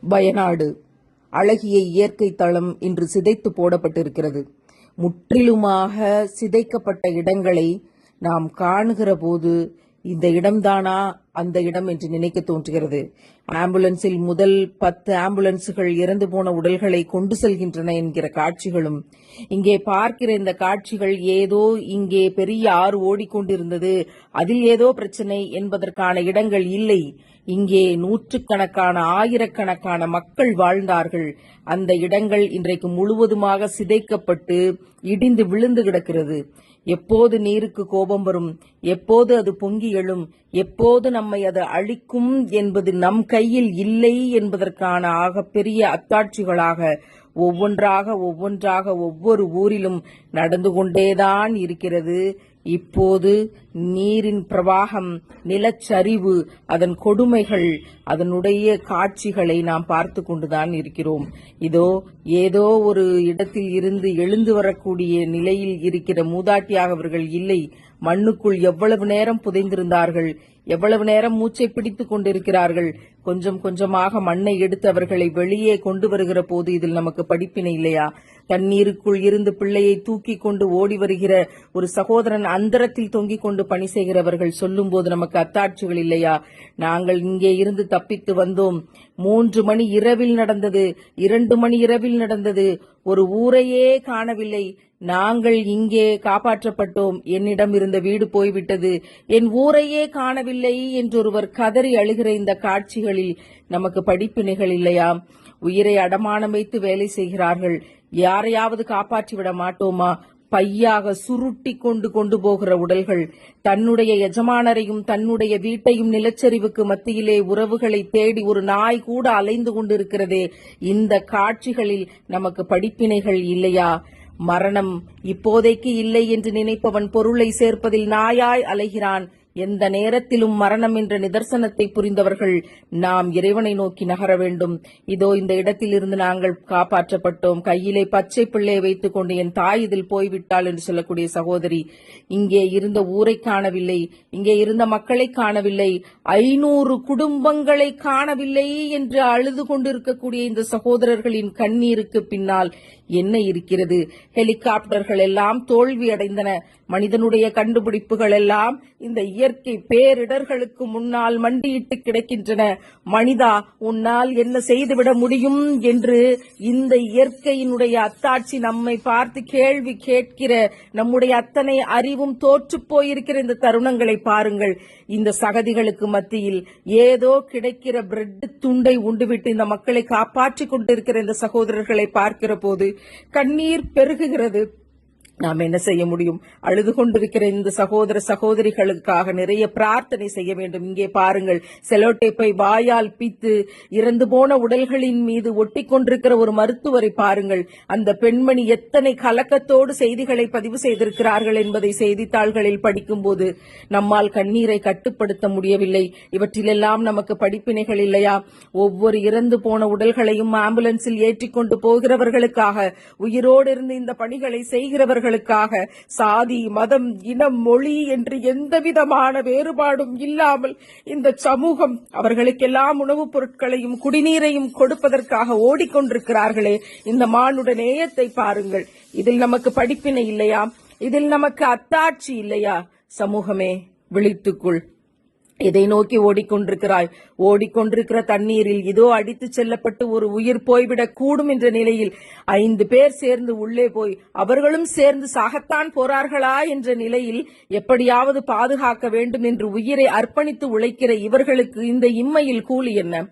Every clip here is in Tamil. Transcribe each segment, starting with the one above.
வயநாடு அழகிய இயற்கை தளம் இன்று சிதைத்து போடப்பட்டிருக்கிறது. முற்றிலுமாக சிதைக்கப்பட்ட இடங்களை நாம் காணுகிற போது இந்த இடம்தானா அந்த இடம் என்று நினைக்க தோன்றுகிறது. ஆம்புலன்ஸில் முதல் 10 ஆம்புலன்ஸுகள் இறந்து போன உடல்களை கொண்டு செல்கின்றன என்கிற காட்சிகளும், இங்கே பார்க்கிற இந்த காட்சிகள் ஏதோ இங்கே பெரிய ஆறு ஓடிக்கொண்டிருந்தது, அதில் ஏதோ பிரச்சனை என்பதற்கான இடங்கள் இல்லை. இங்கே நூற்றுக்கணக்கான ஆயிரக்கணக்கான மக்கள் வாழ்ந்தார்கள். அந்த இடங்கள் இன்றைக்கு முழுவதுமாக சிதைக்கப்பட்டு இடிந்து விழுந்து கிடக்கிறது. எப்போது நீருக்கு கோபம் வரும், எப்போது அது பொங்கி எழும், எப்போது நம்மை அது அழிக்கும் என்பது நம் கையில் இல்லை என்பதற்கான ஆகப்பெரிய அத்தாட்சிகளாக ஒவ்வொன்றாக ஒவ்வொரு ஊரிலும் நடந்து கொண்டேதான் இருக்கிறது. இப்போது நீரின் பிரவாகம், நிலச்சரிவு, அதன் கொடுமைகள், அதனுடைய காட்சிகளை நாம் பார்த்து கொண்டுதான் இருக்கிறோம். இதோ ஏதோ ஒரு இடத்தில் இருந்து எழுந்து வரக்கூடிய நிலையில் இருக்கிற மூதாட்டியாக அவர்கள் இல்லை. மண்ணுக்குள் எவ்வளவு நேரம் புதைந்திருந்தார்கள், எவ்வளவு நேரம் மூச்சை பிடித்துக் கொண்டிருக்கிறார்கள். கொஞ்சம் கொஞ்சமாக மண்ணை எடுத்து அவர்களை வெளியே கொண்டு வருகிற போது இதில் நமக்கு படிப்பினை இல்லையா? தண்ணீருக்குள் இருந்து பிள்ளையை தூக்கி கொண்டு ஓடி வருகிற ஒரு சகோதரன் அந்தரத்தில் தொங்கிக் கொண்டு பணி செய்கிறவர்கள் சொல்லும் போது நமக்கு அத்தாட்சிகள் இல்லையா? நாங்கள் இங்கே இருந்து தப்பித்து வந்தோம். 3 மணி இரவில் நடந்தது, 2 மணி இரவில் நடந்தது, ஒரு ஊரையே காணவில்லை. நாங்கள் இங்கே காப்பாற்றப்பட்டோம். என்னிடம் இருந்த வீடு போய்விட்டது, என் ஊரையே காணவில்லை என்றொருவர் கதறி அழுகிற இந்த காட்சிகளில் நமக்கு படிப்பினைகள் இல்லையா? உயிரை அடமானம் வைத்து வேலை செய்கிறார்கள். யாரையாவது காப்பாற்றிவிட மாட்டோமா? பையாக சுருட்டி கொண்டு போகிற உடல்கள். தன்னுடைய எஜமானரையும் தன்னுடைய வீட்டையும் நிலச்சரிவுக்கு மத்தியிலே உறவுகளை தேடி ஒரு நாய் கூட அலைந்து கொண்டிருக்கிறதே, இந்த காட்சிகளில் நமக்கு படிப்பினைகள் இல்லையா? மரணம் இப்போதைக்கு இல்லை என்று நினைப்பவன் பொருளை சேர்ப்பதில் நாயாய் அலைகிறான். எந்த நேரத்திலும் மரணம் என்ற நிதர்சனத்தை புரிந்தவர்கள் நாம் இறைவனை நோக்கி நகர வேண்டும். இதோ இந்த இடத்திலிருந்து நாங்கள் காப்பாற்றப்பட்டோம். கையிலே பச்சை பிள்ளையை வைத்துக் கொண்டு என் தாய் இதில் போய்விட்டாள் என்று சொல்லக்கூடிய சகோதரி, இங்கே இருந்த ஊரை காணவில்லை, இங்கே இருந்த மக்களை காணவில்லை, 500 குடும்பங்களை காணவில்லை என்று அழுது கொண்டிருக்கக்கூடிய இந்த சகோதரர்களின் கண்ணீருக்கு பின்னால் என்ன இருக்கிறது? ஹெலிகாப்டர்கள் எல்லாம் தோல்வி அடைந்தன. மனிதனுடைய கண்டுபிடிப்புகள் எல்லாம் இந்த இயற்கை பேரிடர்களுக்கு முன்னால் மண்டியிட்டு கிடக்கின்றன. மனிதா, உன்னால் என்ன செய்துவிட முடியும் என்று இந்த இயற்கையினுடைய அத்தாட்சி நம்மை பார்த்து கேள்வி கேட்கிற நம்முடைய அத்தனை அறிவும் தோற்று போயிருக்கிற இந்த தருணங்களை பாருங்கள். இந்த சகதிகளுக்கு மத்தியில் ஏதோ கிடைக்கிற பிரெட் துண்டை உண்டுவிட்டு இந்த மக்களை காப்பாற்றிக் கொண்டிருக்கிற இந்த சகோதரர்களை பார்க்கிற போது கண்ணீர் பெருகுகிறது. நாம் என்ன செய்ய முடியும்? அழுது கொண்டிருக்கிற இந்த சகோதர சகோதரிகளுக்காக நிறைய பிரார்த்தனை செய்ய வேண்டும். இங்கே பாருங்கள், செலோடேப்பை வாயால் பீத்து இறந்து போன உடல்களின் மீது ஒட்டி கொண்டிருக்கிற ஒரு மருத்துவரை பாருங்கள். அந்த பெண்மணி எத்தனை கலக்கத்தோடு செய்திகளை பதிவு செய்திருக்கிறார்கள் என்பதை செய்தித்தாள்களில் படிக்கும்போது நம்மால் கண்ணீரை கட்டுப்படுத்த முடியவில்லை. இவற்றிலெல்லாம் நமக்கு படிப்பினைகள் இல்லையா? ஒவ்வொரு இறந்து போன உடல்களையும் ஆம்புலன்ஸில் ஏற்றிக்கொண்டு போகிறவர்களுக்காக, உயிரோடு இருந்து இந்த பணிகளை செய்கிறவர்கள் சாதி, மதம், இனம், மொழி என்று எந்த விதமான வேறுபாடும் இல்லாமல் இந்த சமூகம் அவர்களுக்கெல்லாம் உணவுப் பொருட்களையும் குடிநீரையும் கொடுப்பதற்காக ஓடிக்கொண்டிருக்கிறார்களே, இந்த மானுட நேயத்தை பாருங்கள். இதில் நமக்கு படிப்பினை இல்லையா? இதில் நமக்கு அத்தாட்சி இல்லையா? சமூகமே, விழித்துக்குள். எதை நோக்கி ஓடிக்கொண்டிருக்கிறாய்? ஓடிக்கொண்டிருக்கிற தண்ணீரில் இதோ அடித்து செல்லப்பட்டு ஒரு உயிர் போய்விடக் கூடும் என்ற நிலையில் 5 பேர் சேர்ந்து உள்ளே போய் அவர்களும் சேர்ந்து சாகத்தான் போறார்களா என்ற நிலையில் எப்படியாவது பாதுகாக்க வேண்டும் என்று உயிரை அர்ப்பணித்து உழைக்கிற இவர்களுக்கு இந்த இம்மையில் கூலி என்ன?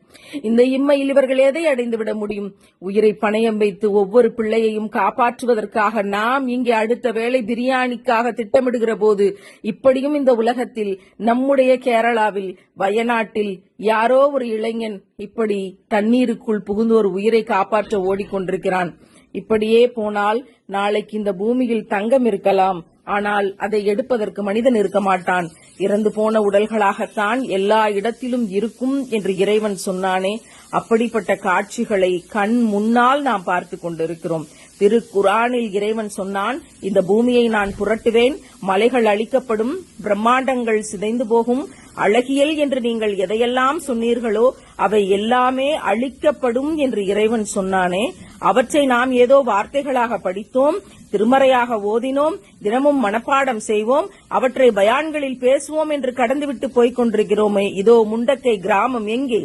இந்த இம்மையில் இவர்கள் எதை அடைந்துவிட முடியும்? உயிரை பணயம் வைத்து ஒவ்வொரு பிள்ளையையும் காப்பாற்றுவதற்காக நாம் இங்கே அடுத்த வேளை பிரியாணிக்காக திட்டமிடுகிற போது இப்படியும் இந்த உலகத்தில் நம்முடைய கேரளாவில், வயநாட்டில் யாரோ ஒரு இளைஞன் இப்படி தண்ணீருக்குள் புகுந்து ஒரு உயிரை காப்பாற்ற ஓடிக்கொண்டிருக்கிறான். இப்படியே போனால் நாளைக்கு இந்த பூமியில் தங்கம் இருக்கலாம், ஆனால் அதை எடுப்பதற்கு மனிதன் இருக்க மாட்டான். இறந்து போன உடல்களாகத்தான் எல்லா இடத்திலும் இருக்கும் என்று இறைவன் சொன்னானே, அப்படிப்பட்ட காட்சிகளை கண் முன்னால் நாம் பார்த்து கொண்டிருக்கிறோம். திருக்குரானில் இறைவன் சொன்னான், இந்த பூமியை நான் புரட்டுவேன், மலைகள் அழிக்கப்படும், பிரம்மாண்டங்கள் சிதைந்து போகும், அழகியல் என்று நீங்கள் எதையெல்லாம் சொன்னீர்களோ அவை எல்லாமே அழிக்கப்படும் என்று இறைவன் சொன்னானே, அவற்றை நாம் ஏதோ வார்த்தைகளாக படித்தோம், திருமறையாக ஓதினோம், தினமும் மனப்பாடம் செய்வோம், அவற்றை பயான்களில் பேசுவோம் என்று கடந்துவிட்டு போய்க் கொண்டிருக்கிறோமே. இதோ முண்டக்கை கிராமம் எங்கே?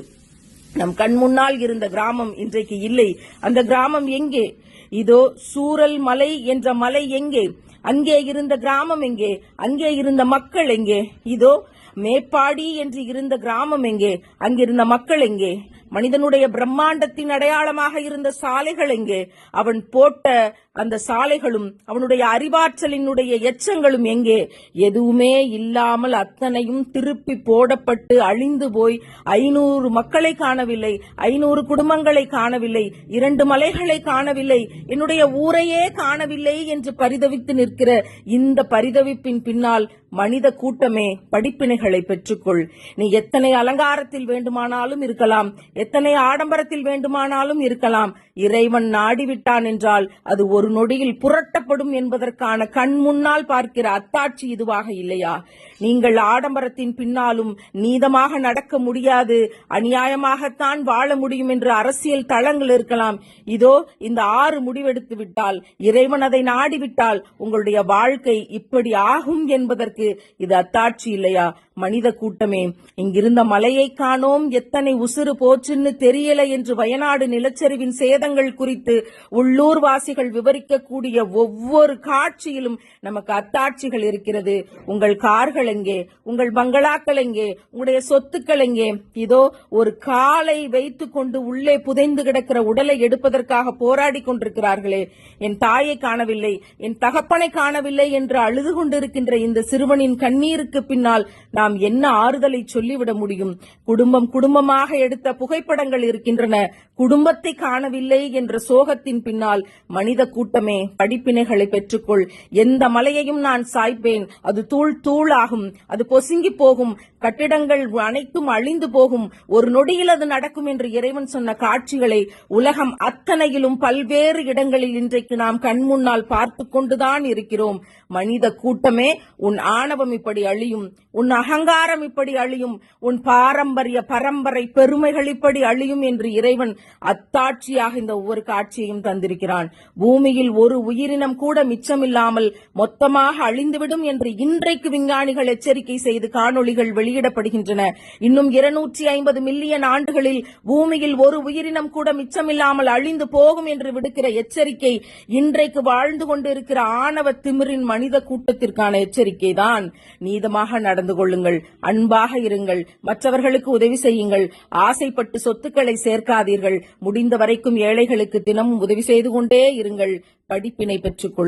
நம் கண் முன்னால் இருந்த கிராமம் இன்றைக்கு இல்லை. அந்த கிராமம் எங்கே? இதோ சூரல் மலை என்ற மலை எங்கே? அங்கே இருந்த கிராமம் எங்கே? அங்கே இருந்த மக்கள் எங்கே? இதோ மேப்பாடி என்று இருந்த கிராமம் எங்கே? அங்கிருந்த மக்கள் எங்கே? மனிதனுடைய பிரம்மாண்டத்தின் அடையாளமாக இருந்த சாலைகள் எங்கே? அவன் போட்ட அந்த சாலைகளும் அவனுடைய அறிவாற்றலினுடைய எச்சங்களும் எங்கே? எதுவுமே இல்லாமல் அத்தனையும் திருப்பி போடப்பட்டு அழிந்து போய் 500 மக்களை காணவில்லை, 500 குடும்பங்களை காணவில்லை, 2 மலைகளை காணவில்லை, என்னுடைய ஊரையே காணவில்லை என்று பரிதவித்து நிற்கிற இந்த பரிதவிப்பின் பின்னால் மனித கூட்டமே படிப்பினைகளை பெற்றுக்கொள். நீ எத்தனை அலங்காரத்தில் வேண்டுமானாலும் இருக்கலாம், எத்தனை ஆடம்பரத்தில் வேண்டுமானாலும் இருக்கலாம், இறைவன் நாடிவிட்டான் என்றால் அது ஒரு நொடியில் புரட்டப்படும் என்பதற்கான கண் முன்னால் பார்க்கிற அத்தாட்சி இதுவாக இல்லையா? நீங்கள் ஆடம்பரத்தின் பின்னாலும் நீதமாக நடக்க முடியாது, அநியாயமாகத்தான் வாழ முடியும் என்று அரசியல் தளங்கள் இருக்கலாம். இதோ இந்த 6 முடிவெடுத்து விட்டால், இறைவன் அதை நாடிவிட்டால் உங்களுடைய வாழ்க்கை இப்படி ஆகும் என்பதற்கு இது அத்தாட்சி இல்லையா? மனித கூட்டமே, இங்கிருந்த மலையை காணோம், எத்தனை உசுறு போச்சுன்னு தெரியல என்று வயநாடு நிலச்சரிவின் சேதங்கள் குறித்து உள்ளூர் வாசிகள் விவரிக்கக்கூடிய ஒவ்வொரு காட்சியிலும் நமக்கு அத்தாட்சிகள் இருக்கிறது. உங்கள் கார்கள் எங்கே? உங்கள் பங்களாக்கள் எங்கே? உங்களுடைய சொத்துக்கள் எங்கே? இதோ ஒரு காலை வைத்துக் கொண்டு உள்ளே புதைந்து கிடக்கிற உடலை எடுப்பதற்காக போராடி கொண்டிருக்கிறார்களே. என் தாயை காணவில்லை, என் தகப்பனை காணவில்லை என்று அழுது கொண்டிருக்கின்ற இந்த சிறுவனின் கண்ணீருக்கு பின்னால் நாம் என்ன ஆறுதலை சொல்லிவிட முடியும்? குடும்பம் குடும்பமாக எடுத்த புகைப்படங்கள் இருக்கின்றன, குடும்பத்தை காணவில்லை என்ற சோகத்தின் பின்னால் மனித கூட்டமே படிப்பினைகளை பெற்றுக்கொள். எந்த மலையையும் நான் சாய்ப்பேன், அது தூள் தூளாகும், அது பொசுங்கி போகும், கட்டிடங்கள் அனைத்தும் அழிந்து போகும், ஒரு நொடியில் அது நடக்கும் என்று இறைவன் சொன்ன காட்சிகளை உலகம் அத்தனையிலும் பல்வேறு இடங்களில் இன்றைக்கு நாம் கண் முன்னால் பார்த்து கொண்டுதான் இருக்கிறோம். மனித கூட்டமே, உன் ஆணவம் இப்படி அழியும், உன் அகங்காரம் இப்படி அழியும், உன் பாரம்பரிய பரம்பரை பெருமைகள் இப்படி அழியும் என்று இறைவன் அத்தாட்சியாக இந்த ஒவ்வொரு காட்சியையும் தந்திருக்கிறான். பூமியில் ஒரு உயிரினம் கூட மிச்சமில்லாமல் மொத்தமாக அழிந்துவிடும் என்று இன்றைக்கு விஞ்ஞானிகள் எச்சரிக்கை செய்து காணொளிகள் வெளியிடப்படுகின்றன. இன்னும் 250 மில்லியன் ஆண்டுகளில் பூமியில் ஒரு உயிரினம் கூட மிச்சமில்லாமல் அழிந்து போகும் என்று விடுக்கிற எச்சரிக்கை இன்றைக்கு வாழ்ந்து கொண்டிருக்கிற ஆணவ திமிரின் மனித கூட்டத்திற்கான எச்சரிக்கை தான். நீதமாக நடந்து கொள்ளுங்கள், அன்பாக இருங்கள், மற்றவர்களுக்கு உதவி செய்யுங்கள், ஆசைப்பட்டு சொத்துக்களை சேர்க்காதீர்கள், முடிந்த வரைக்கும் ஏழைகளுக்கு தினமும் உதவி செய்து கொண்டே இருங்கள், படிப்பினை பெற்றுக் கொள்ளுங்கள்.